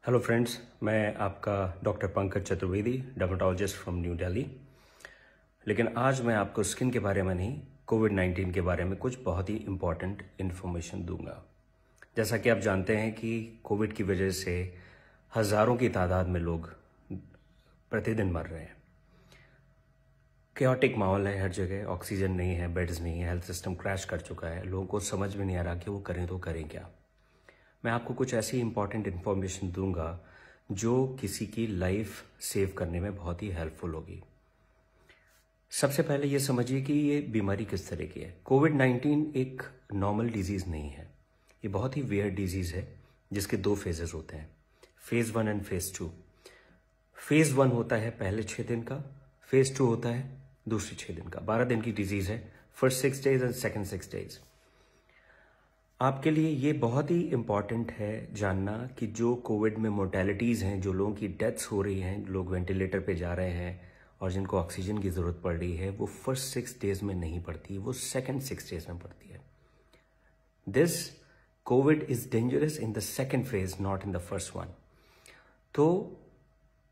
Hello friends, मैं आपका doctor Pankaj Chaturvedi, dermatologist from new Delhi. लेकिन आज मैं आपको स्किन के बारे में नहीं, कोविड-19 के बारे में कुछ बहुत ही इम्पॉर्टेंट इन्फॉर्मेशन दूंगा। जैसा कि आप जानते हैं कि कोविड की वजह से हज़ारों की तादाद में लोग प्रतिदिन मर रहे हैं। केओटिक माहौल है हर जगह, ऑक्सीजन नहीं है, बेड्स नहीं है, हेल्थ सिस्टम क्रैश कर चुका है। लोगों को समझ में नहीं आ रहा कि वो करें तो करें क्या। मैं आपको कुछ ऐसी इंपॉर्टेंट इन्फॉर्मेशन दूंगा जो किसी की लाइफ सेव करने में बहुत ही हेल्पफुल होगी। सबसे पहले ये समझिए कि ये बीमारी किस तरह की है। कोविड-19 एक नॉर्मल डिजीज़ नहीं है, ये बहुत ही वियर्ड डिजीज़ है जिसके 2 फेजेस होते हैं, फेज़ 1 एंड फेज़ 2। फेज़ 1 होता है पहले 6 दिन का, फेज़ 2 होता है दूसरे 6 दिन का। 12 दिन की डिजीज़ है, first 6 days and second 6 days. आपके लिए ये बहुत ही इम्पॉर्टेंट है जानना कि जो कोविड में मोर्टेलिटीज़ हैं, जो लोगों की डेथ्स हो रही हैं, लोग वेंटिलेटर पे जा रहे हैं और जिनको ऑक्सीजन की ज़रूरत पड़ रही है, वो फर्स्ट 6 डेज में नहीं पड़ती, वो सेकेंड 6 डेज में पड़ती है। This Covid is dangerous in the second phase, not in the first one. तो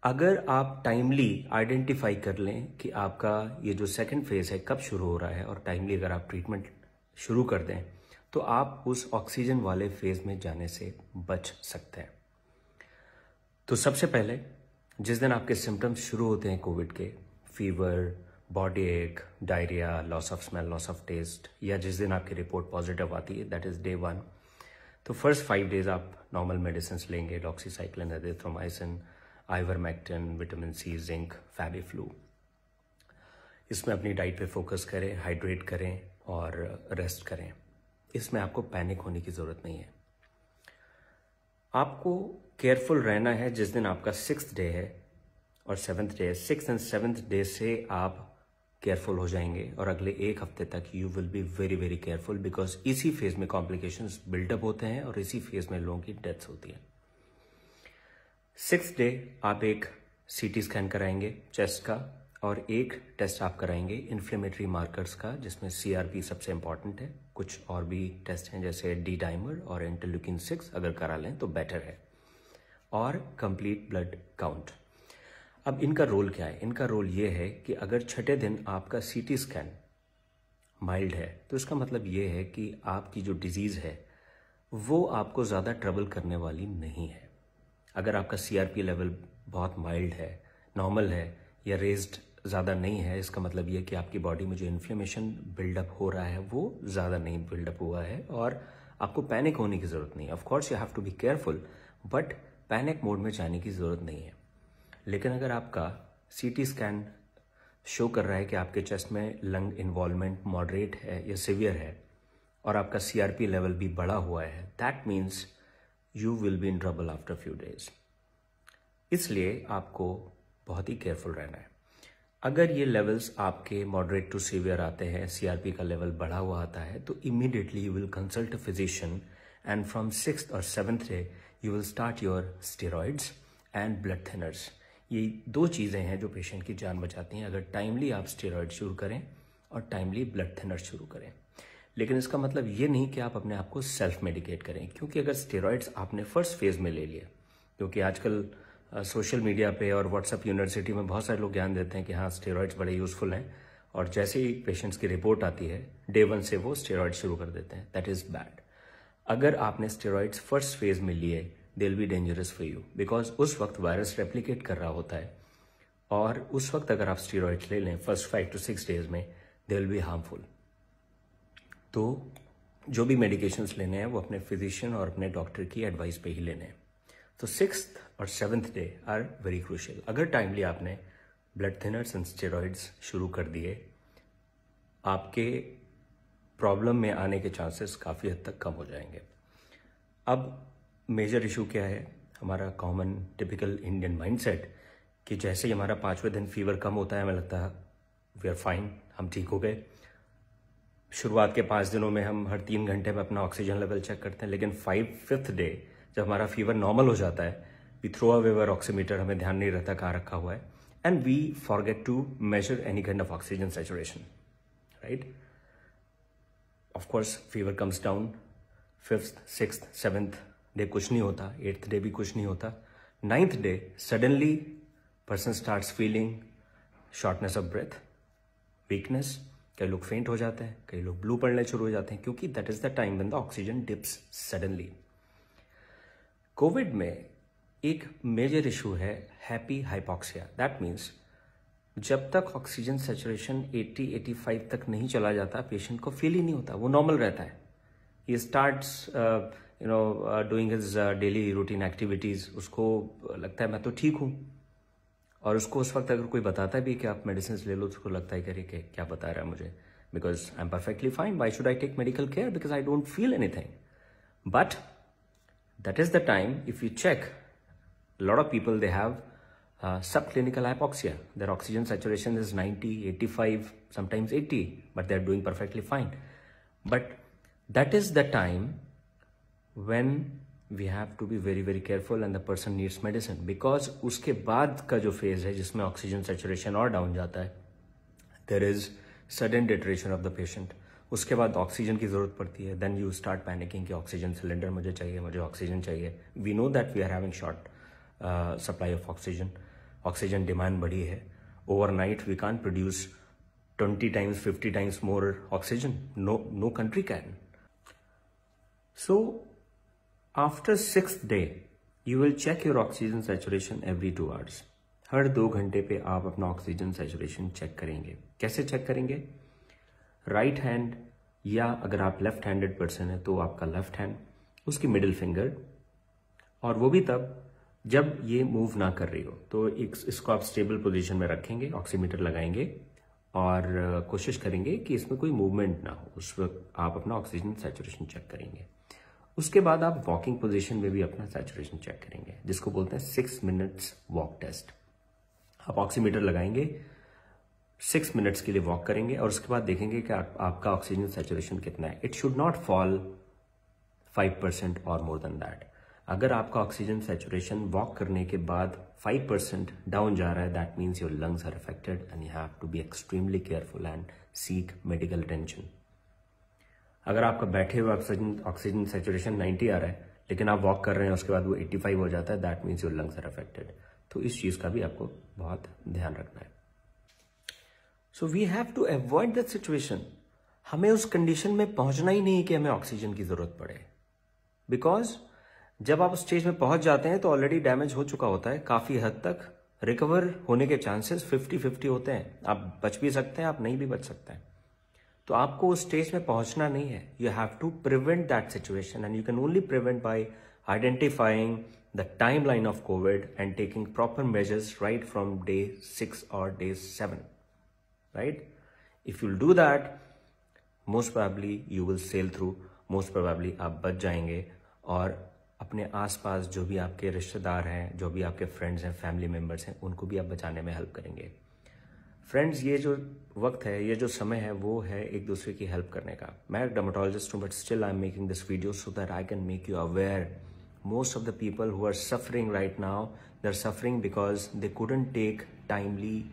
अगर आप टाइमली आइडेंटिफाई कर लें कि आपका ये जो सेकेंड फेज है कब शुरू हो रहा है और टाइमली अगर आप ट्रीटमेंट शुरू कर दें तो आप उस ऑक्सीजन वाले फेज में जाने से बच सकते हैं। तो सबसे पहले जिस दिन आपके सिम्टम्स शुरू होते हैं कोविड के, fever, body ache, diarrhoea, loss of smell, loss of taste, या जिस दिन आपकी रिपोर्ट पॉजिटिव आती है, दैट इज डे 1, तो फर्स्ट 5 डेज आप नॉर्मल मेडिसिन लेंगे, doxycycline, azithromycin, ivermectin, vitamin C, zinc, Fabiflu. इसमें अपनी डाइट पे फोकस करें, हाइड्रेट करें और रेस्ट करें। इसमें आपको पैनिक होने की ज़रूरत नहीं है। आपको केयरफुल रहना है जिस दिन आपका 6th डे है और 7th डे है। 6th एंड 7th डे से आप केयरफुल हो जाएंगे और अगले 1 हफ्ते तक you will be very very careful, because इसी फेज में कॉम्प्लिकेशंस बिल्डअप होते हैं और इसी फेज में लोगों की डेथ्स होती है। 6th डे आप एक CT स्कैन कराएंगे चेस्ट का और एक टेस्ट आप कराएंगे इन्फ्लेमेटरी मार्कर्स का, जिसमें CRP सबसे इंपॉर्टेंट है। कुछ और भी टेस्ट हैं जैसे डी डाइमर और इंटरल्यूकिन 6, अगर करा लें तो बेटर है, और कंप्लीट ब्लड काउंट। अब इनका रोल क्या है? इनका रोल ये है कि अगर 6ठे दिन आपका CT स्कैन माइल्ड है तो इसका मतलब ये है कि आपकी जो डिजीज़ है वो आपको ज़्यादा ट्रबल करने वाली नहीं है। अगर आपका CRP लेवल बहुत माइल्ड है, नॉर्मल है या रेज्ड ज़्यादा नहीं है, इसका मतलब ये कि आपकी बॉडी में जो इन्फ्लेमेशन बिल्डअप हो रहा है वो ज़्यादा नहीं बिल्डअप हुआ है और आपको पैनिक होने की ज़रूरत नहीं है। Of course you have to be careful, but panic mode में जाने की ज़रूरत नहीं है। लेकिन अगर आपका CT स्कैन शो कर रहा है कि आपके चेस्ट में लंग इन्वॉल्वमेंट मॉडरेट है या सिवियर है और आपका CRP लेवल भी बढ़ा हुआ है, that means you will be in trouble after few days. इसलिए आपको बहुत ही केयरफुल रहना है। अगर ये लेवल्स आपके मॉडरेट टू सीवियर आते हैं, CRP का लेवल बढ़ा हुआ आता है, तो immediately you will consult a physician and from 6th और 7th day you will start your steroids and blood thinners. ये 2 चीज़ें हैं जो पेशेंट की जान बचाती हैं, अगर टाइमली आप स्टेरॉइड शुरू करें और टाइमली ब्लड थिनर्स शुरू करें। लेकिन इसका मतलब ये नहीं कि आप अपने आप को सेल्फ मेडिकेट करें, क्योंकि अगर स्टेरॉइड्स आपने फर्स्ट फेज में ले लिए, क्योंकि आजकल सोशल मीडिया पे और व्हाट्सएप यूनिवर्सिटी में बहुत सारे लोग ज्ञान देते हैं कि हाँ स्टेरॉइड्स बड़े यूज़फुल हैं, और जैसे ही पेशेंट्स की रिपोर्ट आती है डे 1 से वो स्टेरॉइड शुरू कर देते हैं। That is bad. अगर आपने स्टेरॉइड्स फर्स्ट फेज में लिए, they will be dangerous for you, because उस वक्त वायरस रेप्लिकेट कर रहा होता है और उस वक्त अगर आप स्टेरॉइड्स ले लें फर्स्ट 5 to 6 डेज में, दे विल बी हार्मफुल। तो जो भी मेडिकेशंस लेने हैं वो अपने फिजिशियन और अपने डॉक्टर की एडवाइस पे ही लेने हैं। तो 6th और 7th day are very crucial. अगर टाइमली आपने ब्लड थिनर्स एंड स्टेरॉइड्स शुरू कर दिए, आपके प्रॉब्लम में आने के चांसेस काफ़ी हद तक कम हो जाएंगे। अब मेजर इशू क्या है? हमारा कॉमन टिपिकल इंडियन माइंडसेट कि जैसे ही हमारा 5वें दिन फीवर कम होता है, हमें लगता है वी आर फाइन, हम ठीक हो गए। शुरुआत के 5 दिनों में हम हर 3 घंटे में अपना ऑक्सीजन लेवल चेक करते हैं, लेकिन 5th डे जब हमारा फीवर नॉर्मल हो जाता है, we throw away our oximeter, हमें ध्यान नहीं रहता कहाँ रखा हुआ है, and we forget to measure any kind of oxygen saturation, right? Of course fever comes down, 5th, 6th, 7th day कुछ नहीं होता, 8th डे भी कुछ नहीं होता, 9th day suddenly person starts feeling shortness of breath, weakness, कई लोग फेंट हो जाते हैं, कई लोग ब्लू पड़ने शुरू हो जाते हैं, क्योंकि that is the time when the oxygen dips suddenly. Covid में एक मेजर इशू है हैप्पी हाइपोक्सिया। दैट मीन्स जब तक ऑक्सीजन सैचुरेशन 80-85 तक नहीं चला जाता, पेशेंट को फील ही नहीं होता, वो नॉर्मल रहता है। He starts doing his daily routine activities, उसको लगता है मैं तो ठीक हूँ। और उसको उस वक्त अगर कोई बताता भी कि आप मेडिसिन ले लो, उसको लगता है कि क्या बता रहा है मुझे, because I am perfectly fine, why should I take medical care, because I don't feel anything. But that is the time, if you check, lot of people, they have subclinical hypoxia. Their oxygen saturation is 90, 85, sometimes 80, but they're doing perfectly fine. But that is the time when we have to be very, very careful and the person needs medicine. Because उसके बाद का जो phase है जिसमें oxygen saturation और down जाता है, there is sudden deterioration of the patient. उसके बाद ऑक्सीजन की जरूरत पड़ती है, then you start panicking कि ऑक्सीजन सिलेंडर मुझे चाहिए, मुझे ऑक्सीजन चाहिए। We know that we are having short supply of oxygen. Oxygen demand बढ़ी है। Overnight we can't produce 20 times, 50 times more oxygen. No country can. So after 6th day, you will check your oxygen saturation every 2 hours. हर 2 घंटे पे आप अपना oxygen saturation check करेंगे। कैसे check करेंगे? Right hand, या अगर आप लेफ्ट हैंडेड पर्सन है तो आपका लेफ्ट हैंड, उसकी मिडिल फिंगर, और वो भी तब जब ये मूव ना कर रही हो। तो इसको आप स्टेबल पोजीशन में रखेंगे, ऑक्सीमीटर लगाएंगे और कोशिश करेंगे कि इसमें कोई मूवमेंट ना हो। उस वक्त आप अपना ऑक्सीजन सैचुरेशन चेक करेंगे। उसके बाद आप वॉकिंग पोजीशन में भी अपना सैचुरेशन चेक करेंगे, जिसको बोलते हैं 6 मिनट्स वॉक टेस्ट। आप ऑक्सीमीटर लगाएंगे, 6 मिनट्स के लिए वॉक करेंगे और उसके बाद देखेंगे कि आपका ऑक्सीजन सैचुरेशन कितना है। इट शुड नॉट फॉल 5% और मोर देन दैट। अगर आपका ऑक्सीजन सैचुरेशन वॉक करने के बाद 5% डाउन जा रहा है, that means your lungs are affected and you have to be extremely careful and seek medical attention. अगर आपका बैठे हुए ऑक्सीजन सैचुरेशन 90 आ रहा है, लेकिन आप वॉक कर रहे हैं, उसके बाद वो 85 हो जाता है, that means your lungs are affected. तो इस चीज का भी आपको बहुत ध्यान रखना है। So we have to avoid that situation. हमें उस कंडीशन में पहुंचना ही नहीं कि हमें ऑक्सीजन की जरूरत पड़े, बिकॉज जब आप स्टेज में पहुंच जाते हैं तो ऑलरेडी डैमेज हो चुका होता है। काफी हद तक रिकवर होने के चांसेस 50-50 होते हैं। आप बच भी सकते हैं, आप नहीं भी बच सकते हैं। तो आपको उस स्टेज में पहुंचना नहीं है। You have to prevent that situation and you can only prevent by identifying the timeline of COVID and taking proper measures right from day 6 और day 7, right? If you'll do that, most probably you will sail through, most probably आप बच जाएंगे और अपने आसपास जो भी आपके रिश्तेदार हैं, जो भी आपके फ्रेंड्स हैं, फैमिली मेंबर्स हैं, उनको भी आप बचाने में हेल्प करेंगे। फ्रेंड्स, ये जो वक्त है, ये जो समय है, वो है एक दूसरे की हेल्प करने का। मैं एक डर्मेटोलॉजिस्ट हूँ, but still I am making this video so that I can make you aware. Most of the people who are suffering right now, they are suffering because they couldn't take timely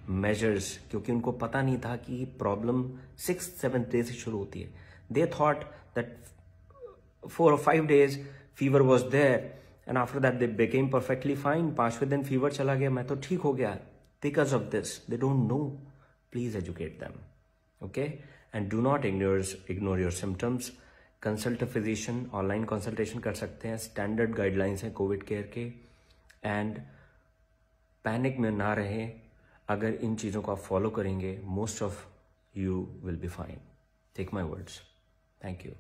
measures, क्योंकि उनको पता नहीं था कि problem 6-7 day से शुरू होती है। They thought that 4 or 5 days fever was there and after that they became perfectly fine. 5वें दिन फीवर चला गया, मैं तो ठीक हो गया। Because of this, they don't know. Please educate them, okay? And do not ignore your symptoms. Consult a physician. Online consultation कर सकते हैं। Standard guidelines हैं कोविड केयर के। And panic में ना रहें। अगर इन चीज़ों को आप फॉलो करेंगे, most of you will be fine. Take my words. Thank you.